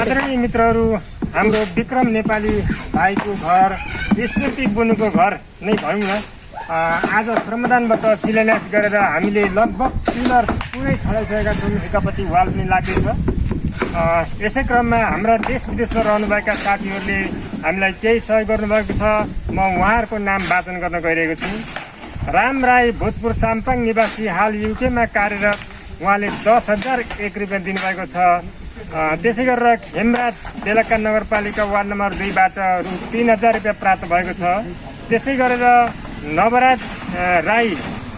आदरणीय मित्रहरू, हाम्रो विक्रम नेपाली भाइको घर स्मृति बुनुको घर नै भनौँ न। आज श्रमदानबाट शिलान्यास गरेर हामीले लगभग पिलर पुरै छडाइसकेका छौँ। एकापट्टि वाल पनि लागेको छ। यसै क्रममा हाम्रा देश विदेशमा रहनुभएका साथीहरूले हामीलाई केही सहयोग गर्नुभएको छ। म उहाँहरूको नाम वाचन गर्न गइरहेको छु। राम राई, भोजपुर साम्पाङ निवासी, हाल युकेमा कार्यरत। उहाँले 10,001 रुपियाँ दिनुभएको छ। त्यसै गरेर खेमराज बेलका नगरपालिका वार्ड नम्बर 2बाट रु 3,000 रुपियाँ प्राप्त भएको छ। त्यसै गरेर नवराज राई,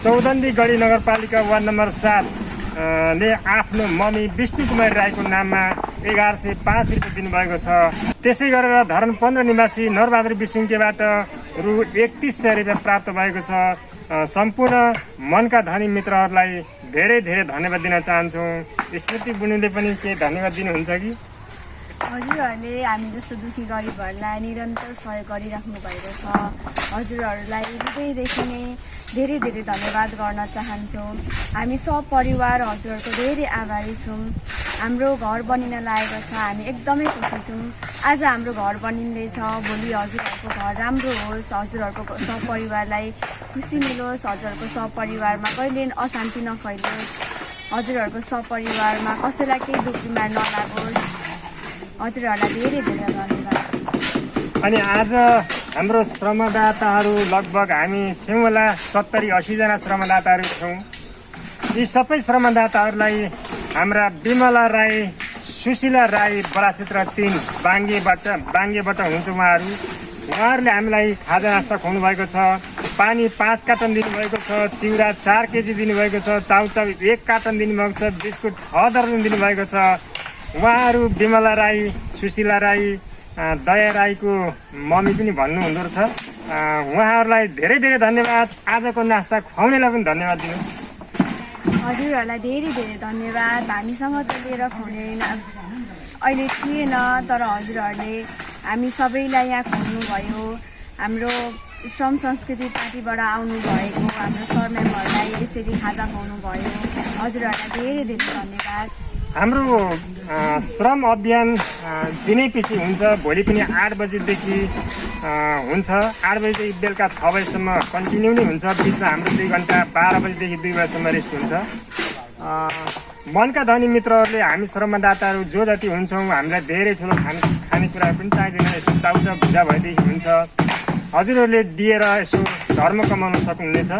चौदन्दी गढी नगरपालिका वार्ड नम्बर 7 ले आफ्नो मम्मी विष्णु कुमारी राईको नाममा 1,105 रुपियाँ दिनुभएको छ। त्यसै गरेर धरन 15 निवासी नरबहादुर विसुङ्केबाट रु 3,100 रुपियाँ प्राप्त भएको छ। सम्पूर्ण मनका धनी मित्रहरूलाई धेरै धेरै धन्यवाद दिन चाहन्छौँ। स्मृति बुनुले पनि केही धन्यवाद दिनुहुन्छ कि? हजुरहरूले हामी जस्तो दुखी गरिबहरूलाई निरन्तर सहयोग गरिराख्नु भएको छ। हजुरहरूलाई हृदयदेखि नै धेरै धेरै धन्यवाद गर्न चाहन्छौँ। हामी सब परिवार हजुरहरूको धेरै आभारी छौँ। हाम्रो घर बनिन लागेको छ, हामी एकदमै खुसी छौँ। आज हाम्रो घर बनिँदैछ, भोलि हजुरहरूको घर राम्रो होस्, हजुरहरूको सपरिवारलाई खुसी मिलोस्, हजुरहरूको सपरिवारमा कहिले अशान्ति नफैलोस्, हजुरहरूको सपरिवारमा कसैलाई केही दुःख बिमार नलागोस्। हजुरहरूलाई धेरै धेरै धन्यवाद। अनि आज हाम्रो श्रमदाताहरू लगभग हामी थियौँ होला 70-80 जना श्रमदाताहरू छौँ। यी सबै श्रमदाताहरूलाई हाम्रा विमला राई, सुशीला राई, बडाक्षेत्र 3 बाङ्गेबाट हुनुहुन्छ उहाँहरूले हामीलाई खाजा नास्ता खुवाउनु भएको छ। पानी 5 कार्टन दिनुभएको छ, चिउरा 4 केजी दिनुभएको छ, चाउचाउ 1 कार्टन दिनुभएको छ, बिस्कुट 6 दर्जन दिनुभएको छ। उहाँहरू विमला राई, सुशीला राई, दया राईको मम्मी पनि भन्नुहुँदो रहेछ। उहाँहरूलाई धेरै धेरै धन्यवाद। आजको नास्ता खुवाउनेलाई पनि धन्यवाद दिनुहोस्। हजुरहरूलाई धेरै धेरै धन्यवाद। हामीसँग चलेर खुवाउने अहिले थिएन, तर हजुरहरूले हामी सबैलाई यहाँ खुवाउनु भयो। हाम्रो श्रम संस्कृति पार्टीबाट आउनुभएको हाम्रो सर म्यामहरूलाई यसरी खाजा खुवाउनु भयो। हजुरहरूलाई धेरै धेरै धन्यवाद। हाम्रो श्रम अभियान दिनै पछि हुन्छ। भोलि पनि 8 बजीदेखि हुन्छ। 8 बजीदेखि बेलुका 6 बजीसम्म कन्टिन्यू नै हुन्छ। बिचमा हाम्रो 2 घन्टा 12 बजीदेखि 2 बजीसम्म रेस्ट हुन्छ। मनका धनी मित्रहरूले हामी श्रमदाताहरू जो जति हुन्छौँ, हामीलाई धेरै ठुलो खानेकुराहरू पनि चाहिँदैन। यसो चाउचाउ भुजा भएदेखि हुन्छ। हजुरहरूले दिएर यसो धर्म कमाउन सक्नुहुनेछ।